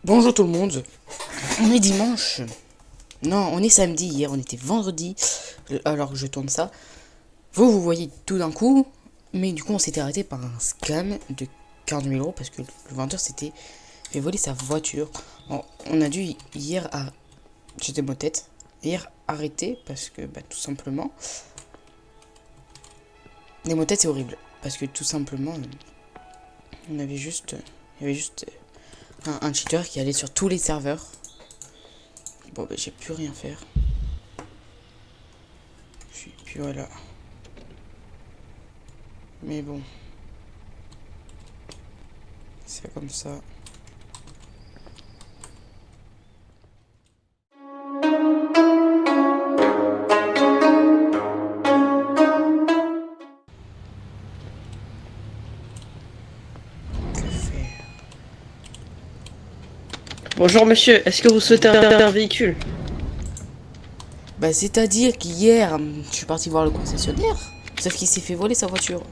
Bonjour tout le monde. On est dimanche. Non, on est samedi. Hier, on était vendredi. Alors que je tourne ça. Vous voyez tout d'un coup. Mais du coup, on s'était arrêté par un scam de 40 000 euros parce que le vendeur s'était fait voler sa voiture. Bon, on a dû hier à... J'étais ma tête. Hier arrêter parce que tout simplement... Les motettes c'est horrible. Parce que tout simplement... On avait juste... Il y avait juste... Un cheater qui allait sur tous les serveurs. Bon, j'ai pu rien faire. Puis voilà. Mais bon. C'est comme ça. Que faire? Bonjour monsieur, est-ce que vous souhaitez un véhicule? C'est-à-dire qu'hier, je suis parti voir le concessionnaire. Sauf qu'il s'est fait voler sa voiture.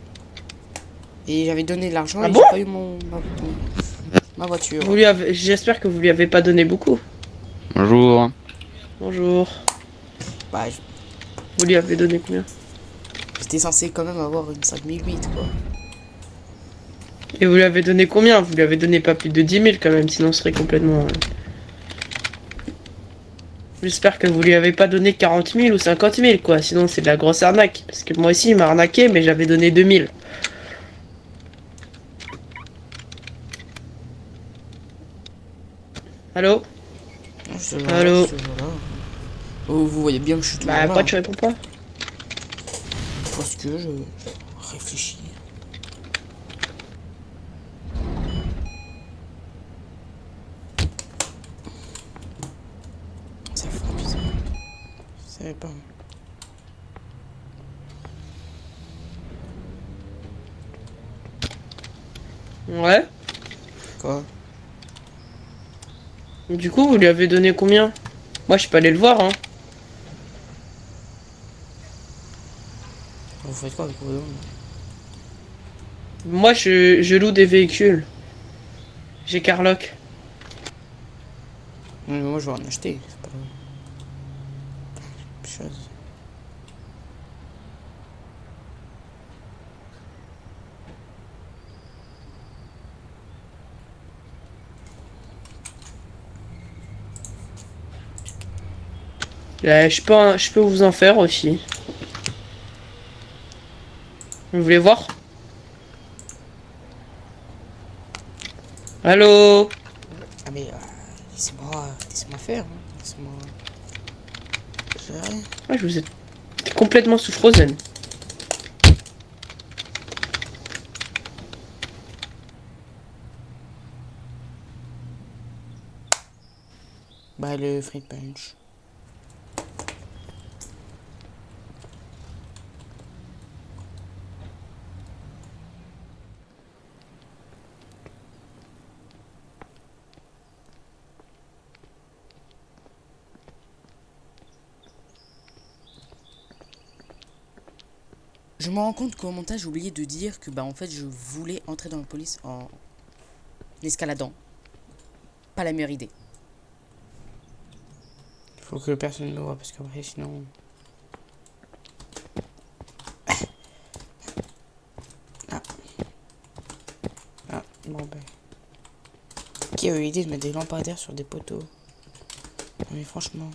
Et j'avais donné de l'argent et bon j'ai pas eu ma voiture. J'espère que vous lui avez pas donné beaucoup. Bonjour. Bonjour. Bah, Vous lui avez donné combien? j'étais censé quand même avoir une 5008 quoi. Et vous lui avez donné combien? Vous lui avez donné pas plus de 10 000 quand même, sinon ce serait complètement... J'espère que vous lui avez pas donné 40 000 ou 50 000 quoi, sinon c'est de la grosse arnaque. Parce que moi aussi il m'a arnaqué mais j'avais donné 2 000. Allô? Allô? Oh, vous voyez bien que je suis toujours Bah là. pourquoi tu réponds pas? Parce que je réfléchis. Ça fait bizarre. Je savais pas. Ouais. Quoi? Du coup vous lui avez donné combien? Moi je suis pas allé le voir hein. Vous faites quoi avec vos dons? Moi je loue des véhicules. J'ai Carlock. Mais moi je vais en acheter, c'est pas chose. Je peux vous en faire aussi. Vous voulez voir? Allô? Ah mais laissez-moi faire, hein. Laissez-moi gérer. Ouais, je vous ai complètement sous Frozen. Le fruit punch. Je me rends compte qu'au montage j'ai oublié de dire que en fait je voulais entrer dans la police en escaladant. Pas la meilleure idée. Faut que personne ne le voit parce qu'après sinon... Ah. Ah, bon Qui a eu l'idée de mettre des lampadaires sur des poteaux? Mais franchement...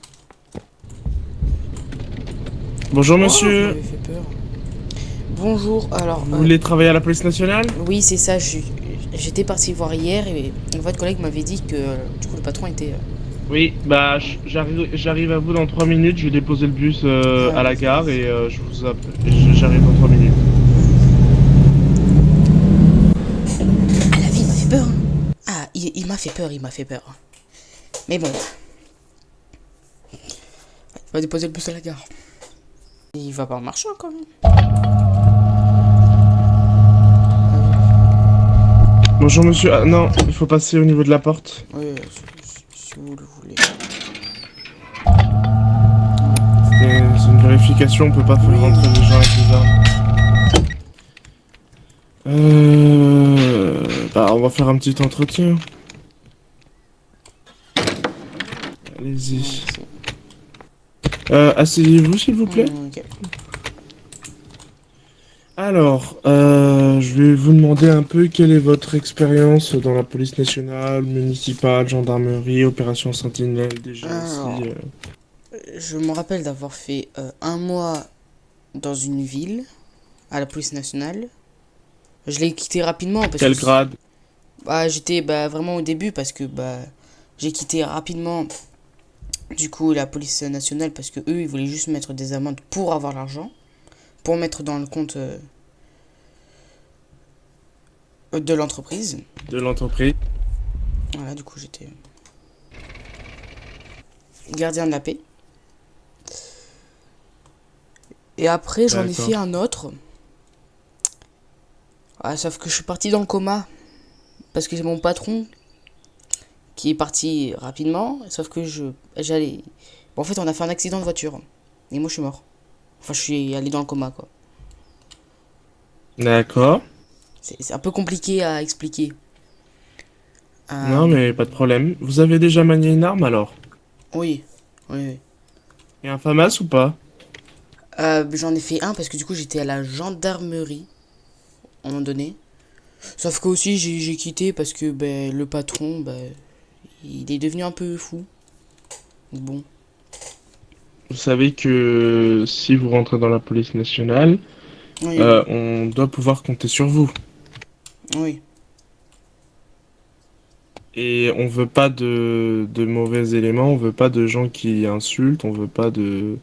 Bonjour Vous monsieur, m'avez fait peur. Bonjour, alors... vous voulez travailler à la police nationale? Oui, c'est ça, j'étais parti voir hier et votre collègue m'avait dit que du coup le patron était... Oui, bah j'arrive à vous dans 3 minutes, je vais déposer le bus à la gare et j'arrive dans 3 minutes. Ah, la vie, il m'a fait peur. Ah, il m'a fait peur. Mais bon. Il va déposer le bus à la gare. Il va pas en marchant quand même. Bonjour monsieur, ah non, il faut passer au niveau de la porte. Oui, si vous le voulez. C'est une vérification, on peut pas faire rentrer les gens avec des armes. On va faire un petit entretien. Allez-y. Merci. Asseyez-vous, s'il vous plaît. Ok. Alors, je vais vous demander un peu quelle est votre expérience dans la police nationale, municipale, gendarmerie, opération Sentinelle, déjà Alors, aussi. je me rappelle d'avoir fait un mois dans une ville, à la police nationale. Je l'ai quitté rapidement parce Quel que grade? bah, j'étais vraiment au début parce que j'ai quitté rapidement du coup la police nationale parce que eux ils voulaient juste mettre des amendes pour avoir l'argent, pour mettre dans le compte de l'entreprise. De l'entreprise. Voilà, du coup j'étais gardien de la paix. Et après j'en ai D'accord. fait un autre. Ah, sauf que je suis parti dans le coma parce que c'est mon patron qui est parti rapidement. Sauf que j'allais. Bon, en fait, on a fait un accident de voiture et moi je suis mort. Enfin, je suis allé dans le coma quoi. D'accord. C'est un peu compliqué à expliquer. Non, mais pas de problème. Vous avez déjà manié une arme alors? Oui, oui, oui. Et un FAMAS ou pas? J'en ai fait un parce que du coup j'étais à la gendarmerie à un moment donné. Sauf que aussi j'ai quitté parce que le patron il est devenu un peu fou. Bon, Vous savez que si vous rentrez dans la police nationale, oui, oui, on doit pouvoir compter sur vous. oui. Et on veut pas de mauvais éléments, on veut pas de gens qui insultent, on veut pas de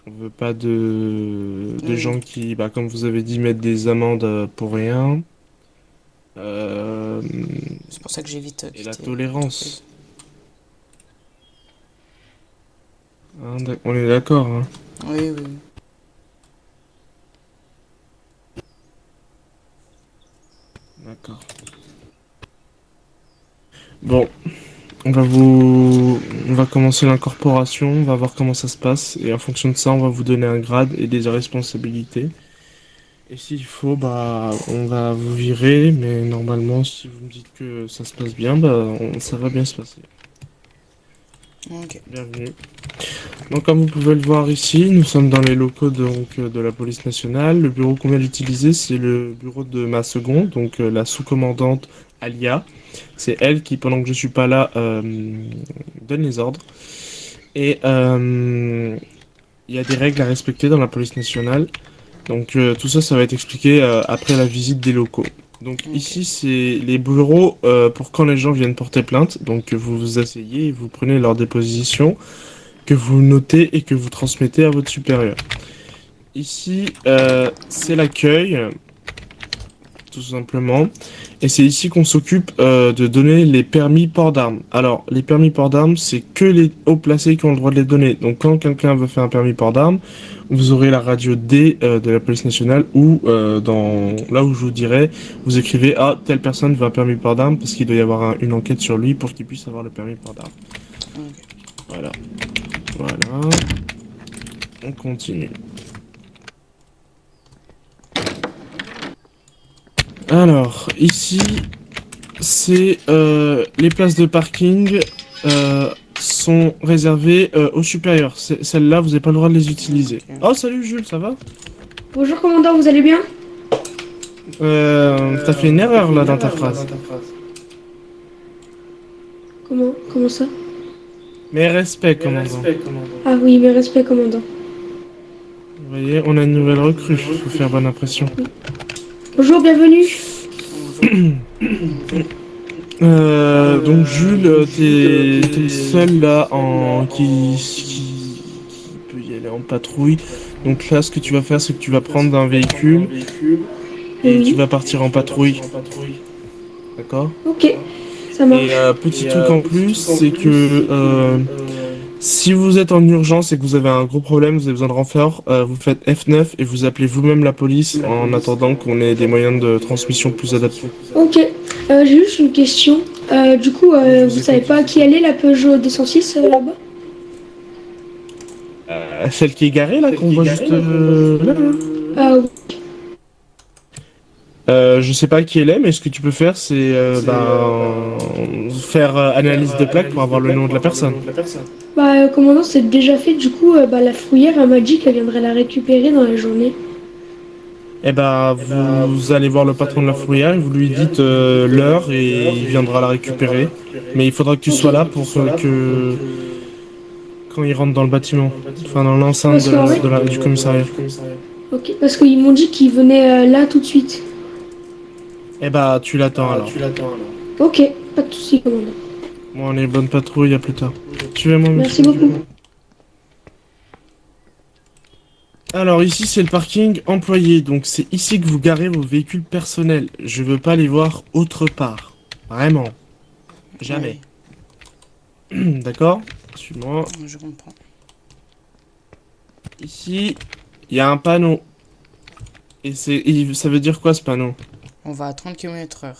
Oui. gens qui, bah, comme vous avez dit, mettent des amendes pour rien. Euh, C'est pour ça que j'ai vite et la quitté tolérance. l'entreprise. Hein, on est d'accord, hein. Oui, oui, oui. D'accord. Bon, on va commencer l'incorporation, on va voir comment ça se passe, et en fonction de ça, on va vous donner un grade et des responsabilités. Et s'il faut, bah, on va vous virer, mais normalement, si vous me dites que ça se passe bien, bah, ça va bien se passer. Ok. Bienvenue. Donc, comme vous pouvez le voir ici, nous sommes dans les locaux de la police nationale. Le bureau qu'on vient d'utiliser, c'est le bureau de ma seconde, donc la sous-commandante Alia. C'est elle qui, pendant que je suis pas là, donne les ordres. Et il y a des règles à respecter dans la police nationale. Donc tout ça, ça va être expliqué après la visite des locaux. Donc Ok. ici, c'est les bureaux pour quand les gens viennent porter plainte. Donc vous vous asseyez et vous prenez leur déposition, que vous notez et que vous transmettez à votre supérieur. Ici, c'est l'accueil, tout simplement. Et c'est ici qu'on s'occupe de donner les permis port d'armes. Alors, les permis port d'armes, c'est que les hauts placés qui ont le droit de les donner. Donc, quand quelqu'un veut faire un permis port d'armes, vous aurez la radio D de la police nationale ou là où je vous dirais, vous écrivez ah telle personne veut un permis port d'armes parce qu'il doit y avoir une enquête sur lui pour qu'il puisse avoir le permis port d'armes. Ok. Voilà, voilà. On continue. Alors, ici, c'est les places de parking sont réservées aux supérieurs. Celles-là, vous n'avez pas le droit de les utiliser. Ok. Oh, salut Jules, ça va? Bonjour commandant, vous allez bien? T'as fait une erreur là dans ta phrase. Comment ça? Mais respect, commandant. Ah oui, mes respects commandant. Vous voyez, on a une nouvelle recrue. Faut faire bonne impression. Bonjour, bienvenue. Bonjour. Donc Jules, t'es le seul là qui peut y aller en patrouille. Donc là, ce que tu vas faire, c'est que tu vas prendre un véhicule et Oui. tu vas partir en patrouille. D'accord? Ok, ça marche. Et petit truc en plus, c'est que si vous êtes en urgence et que vous avez un gros problème, vous avez besoin de renfort, vous faites F9 et vous appelez vous-même la police en attendant qu'on ait des moyens de transmission plus adaptés. Ok, j'ai juste une question. Du coup, vous savez pas à qui elle est la Peugeot 206 là-bas? Celle qui est garée là, qu'on voit juste là. Ah Je sais pas qui elle est, mais ce que tu peux faire, c'est faire analyse de plaque pour avoir le nom de la personne. Bah, commandant, c'est déjà fait. Du coup, bah, la fourrière, elle m'a dit qu'elle viendrait la récupérer dans la journée. Eh ben, vous allez voir le patron de la fourrière, et vous lui dites l'heure et il viendra la récupérer. Mais il faudra que tu Ok. sois là pour que quand il rentre dans le bâtiment, enfin dans l'enceinte Parce qu'en fait, du commissariat. ok, parce qu'ils m'ont dit qu'ils venaient là tout de suite. Eh ben, tu l'attends alors. Ok, pas de soucis, commandant. Bon, allez, bonne patrouille, à plus tard. Suivez-moi, Merci monsieur. beaucoup. Alors ici c'est le parking employé, donc c'est ici que vous garez vos véhicules personnels. Je veux pas les voir autre part. Vraiment. Jamais. D'accord? Suis-moi. Oui, je comprends. Ici, il y a un panneau. Ça veut dire quoi ce panneau? On va à 30 km/h.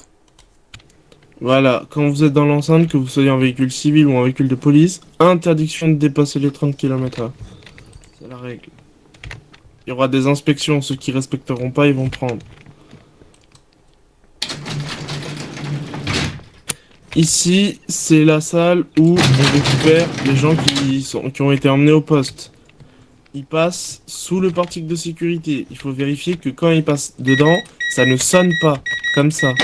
Voilà, quand vous êtes dans l'enceinte, que vous soyez en véhicule civil ou en véhicule de police, interdiction de dépasser les 30 km/h. C'est la règle. Il y aura des inspections, ceux qui respecteront pas, ils vont prendre. Ici, c'est la salle où on récupère les gens qui ont été emmenés au poste. Ils passent sous le portique de sécurité. Il faut vérifier que quand ils passent dedans, ça ne sonne pas, comme ça.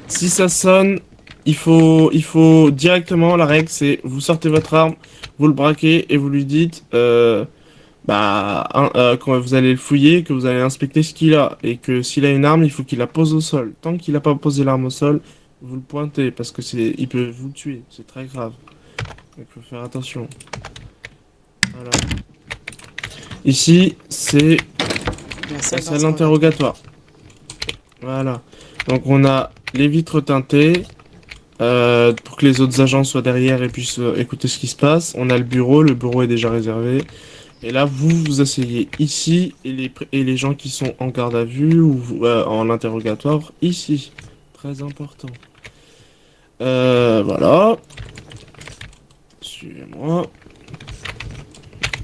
Si ça sonne, il faut directement, la règle c'est, vous sortez votre arme, vous le braquez et vous lui dites, quand vous allez le fouiller, que vous allez inspecter ce qu'il a. Et que s'il a une arme, il faut qu'il la pose au sol. Tant qu'il n'a pas posé l'arme au sol, vous le pointez parce que il peut vous tuer. C'est très grave. Donc il faut faire attention. Voilà. Ici, c'est la salle d'interrogatoire. Voilà. Donc on a les vitres teintées pour que les autres agents soient derrière et puissent écouter ce qui se passe. On a le bureau est déjà réservé. Et là, vous vous asseyez ici et les gens qui sont en garde à vue ou en interrogatoire ici. Très important. Voilà. Suivez-moi.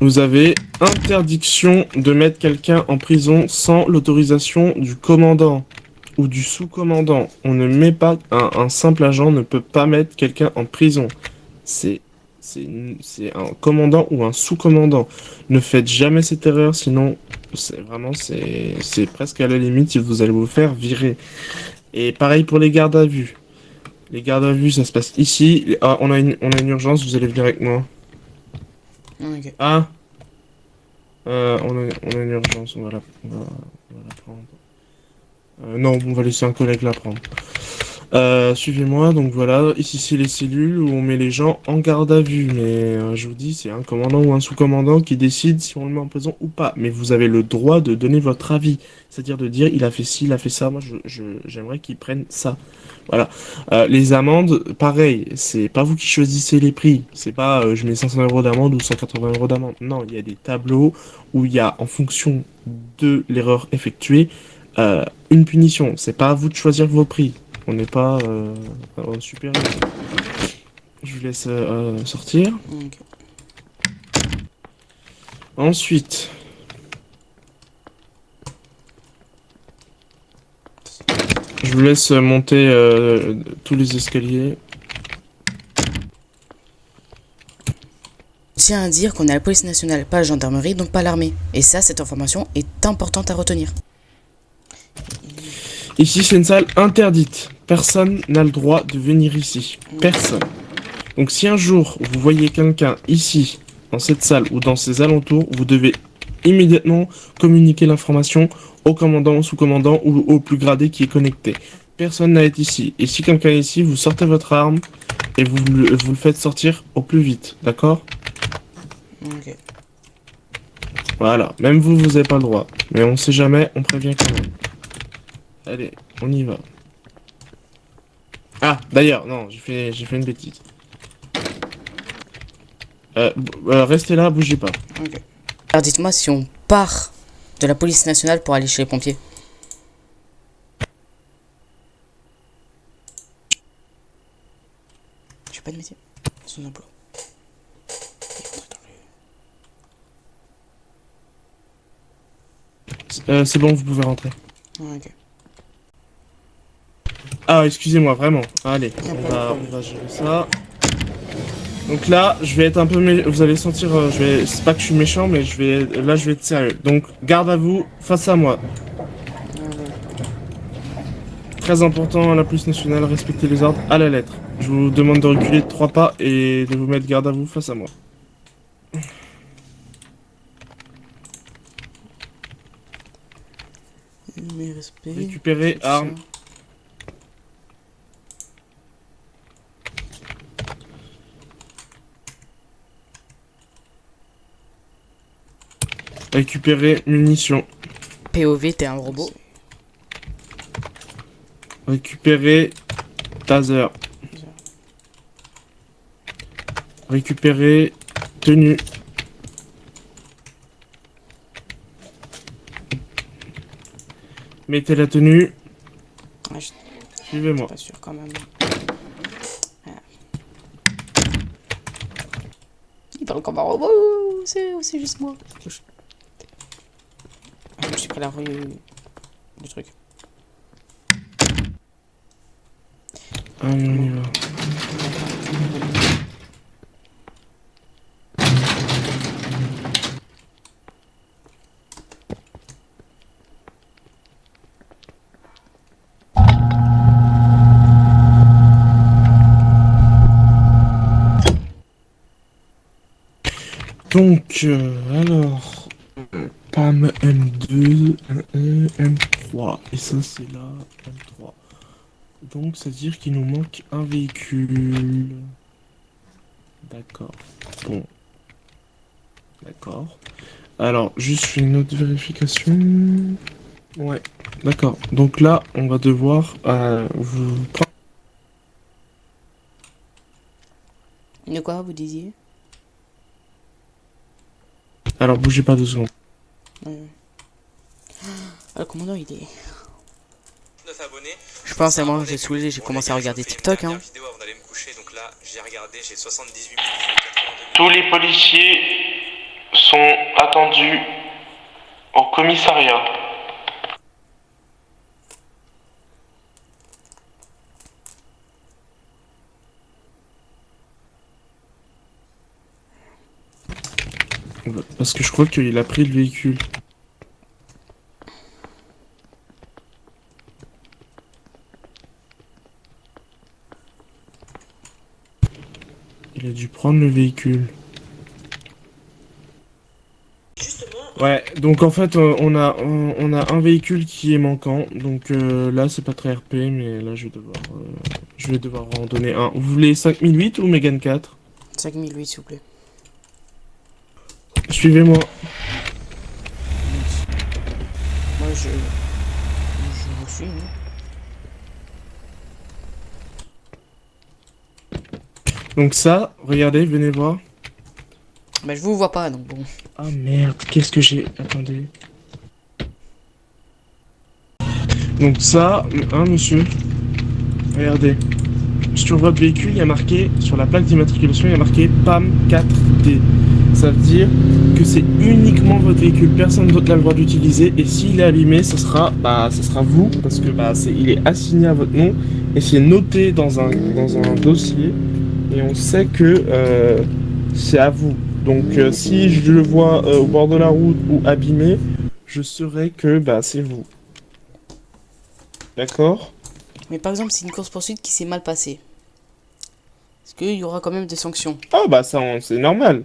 Vous avez interdiction de mettre quelqu'un en prison sans l'autorisation du commandant ou du sous-commandant. On ne met pas un simple agent ne peut pas mettre quelqu'un en prison. C'est c'est un commandant ou un sous-commandant. Ne faites jamais cette erreur, sinon c'est presque à la limite si vous allez vous faire virer. Et pareil pour les gardes à vue. Les gardes à vue, ça se passe ici. Ah, on a une urgence, vous allez venir avec moi. Ok. Ah, on a une urgence, on va la prendre. Non, on va laisser un collègue la prendre. Suivez-moi, donc voilà, ici c'est les cellules où on met les gens en garde à vue, mais je vous dis, c'est un commandant ou un sous-commandant qui décide si on le met en prison ou pas, mais vous avez le droit de donner votre avis, c'est-à-dire de dire, il a fait ci, il a fait ça, moi j'aimerais qu'il prenne ça. Voilà. Les amendes, pareil, c'est pas vous qui choisissez les prix, c'est pas je mets 500 € d'amende ou 180 € d'amende, non, il y a des tableaux où il y a, en fonction de l'erreur effectuée, une punition, c'est pas à vous de choisir vos prix. On n'est pas supérieur. Je vous laisse sortir. Ok. Ensuite, je vous laisse monter tous les escaliers. Je tiens à dire qu'on est à la police nationale, pas la gendarmerie, donc pas l'armée. Et ça, cette information est importante à retenir. Ici, c'est une salle interdite. Personne n'a le droit de venir ici. Personne. Donc si un jour vous voyez quelqu'un ici, dans cette salle ou dans ses alentours, vous devez immédiatement communiquer l'information au commandant, au sous-commandant ou au plus gradé qui est connecté. Personne n'a été ici. Et si quelqu'un est ici, vous sortez votre arme et vous le faites sortir au plus vite. D'accord? Ok. Voilà. Même vous, vous n'avez pas le droit. Mais on sait jamais, on prévient quand même. Allez, on y va. Ah, d'ailleurs, non, j'ai fait une bêtise. Restez là, bougez pas. Ok. Alors dites-moi si on part de la police nationale pour aller chez les pompiers. J'ai pas de métier. Son emploi. C'est bon, vous pouvez rentrer. Ok. Ah, excusez-moi, vraiment. Allez, Y a pas de on problème. va gérer ça. Donc là, je vais être un peu... Vous allez sentir... C'est pas que je suis méchant, mais là, je vais être sérieux. Donc, garde à vous, face à moi. Très important, la police nationale, respectez les ordres à la lettre. Je vous demande de reculer de 3 pas et de vous mettre garde à vous face à moi. Mes respects. Récupérez armes. Récupérez munitions. POV, t'es un robot. Récupérez taser. Récupérez tenue. Mettez la tenue. Ah, je Suivez-moi. suis pas sûr quand même. Ah. Il parle comme un robot, c'est juste moi. Ah, je me suis pris la rue du truc. Allez, on y va. Donc, alors, PAM M2, M3, et ça c'est la M3. Donc, ça veut dire qu'il nous manque un véhicule. D'accord. Bon. D'accord. Alors, juste je fais une autre vérification. Ouais. D'accord. Donc là, on va devoir vous prendre. De quoi vous disiez? Alors, bougez pas 2 secondes. Ah, le commandant, il est... 9 abonnés. Je pense à moi, j'ai saoulé, j'ai commencé à regarder TikTok, hein. Vidéo avant d'aller me coucher, donc là, j'ai regardé, j'ai 78 minutes. Tous les policiers sont attendus au commissariat. Parce que je crois qu'il a pris le véhicule. Il a dû prendre le véhicule. Ouais, donc en fait, on a un véhicule qui est manquant. Donc là, c'est pas très RP, mais là, je vais devoir en donner un. Vous voulez 5008 ou Mégane 4? 5008, s'il vous plaît. Suivez-moi. Moi, je vous suis, hein. Donc ça, regardez, venez voir. Bah, je vous vois pas, donc bon. Ah merde, qu'est-ce que j'ai... Attendez. Donc ça, hein, monsieur. Regardez. Sur votre véhicule, il y a marqué, sur la plaque d'immatriculation, il y a marqué PAM 4D. Ça veut dire que c'est uniquement votre véhicule, personne d'autre n'a le droit d'utiliser. Et s'il est abîmé, ça sera vous, parce que il est assigné à votre nom et c'est noté dans un dossier. Et on sait que c'est à vous. Donc si je le vois au bord de la route ou abîmé, je saurai que c'est vous. D'accord? Mais par exemple, c'est une course-poursuite qui s'est mal passée. Est-ce qu'il y aura quand même des sanctions? Ah ça, c'est normal.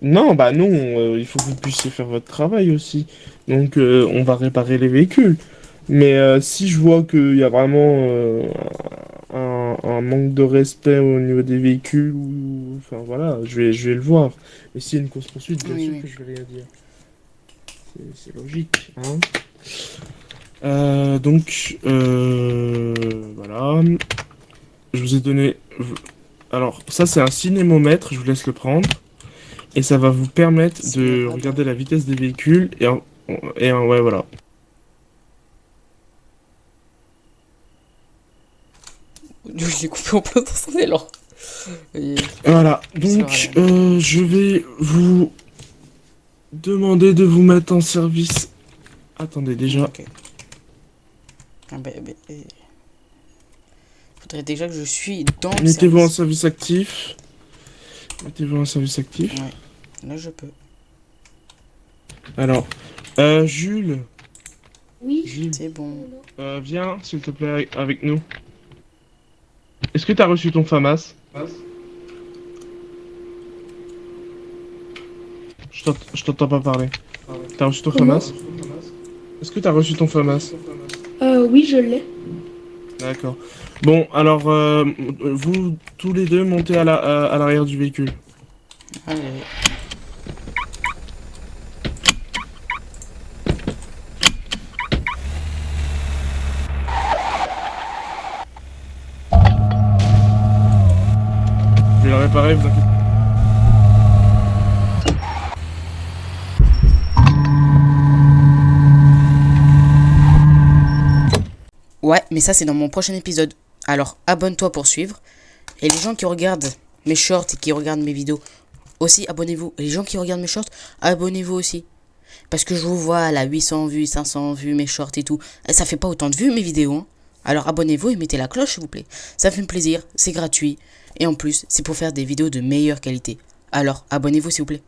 Non, non, il faut que vous puissiez faire votre travail aussi. Donc on va réparer les véhicules. Mais si je vois qu'il y a vraiment un manque de respect au niveau des véhicules, enfin voilà, je vais le voir. Et s'il y a une course-poursuite, bien sûr que je vais rien dire. C'est logique, hein. Donc, voilà. Je vous ai donné... Alors, ça c'est un cinémomètre, je vous laisse le prendre. Et ça va vous permettre de regarder la vitesse des véhicules ouais, voilà. Je l'ai coupé en plein dans son élan. Voilà, donc je vais vous demander de vous mettre en service. Attendez déjà. Okay. Faudrait déjà que je suis dans le Mettez-vous en service. service actif. Mettez-vous en service actif. Ouais, là je peux. Alors, Jules, Oui. Jules, C'est bon. viens, s'il te plaît, avec nous. Est-ce que t'as reçu ton FAMAS? Je t'entends pas parler. T'as reçu ton Comment? FAMAS? Est-ce que t'as reçu ton FAMAS? Oui, je l'ai. D'accord. Bon, alors, vous tous les deux montez à l'arrière du véhicule. Allez. Je vais le réparer, vous inquiétez. Ouais, mais ça c'est dans mon prochain épisode. Alors abonne-toi pour suivre. Et les gens qui regardent mes shorts et qui regardent mes vidéos aussi, abonnez-vous. Et les gens qui regardent mes shorts, abonnez-vous aussi. Parce que je vous vois à la 800 vues, 500 vues, mes shorts et tout. Et ça fait pas autant de vues mes vidéos. Hein. Alors abonnez-vous et mettez la cloche s'il vous plaît. Ça fait plaisir, c'est gratuit. Et en plus, c'est pour faire des vidéos de meilleure qualité. Alors abonnez-vous s'il vous plaît.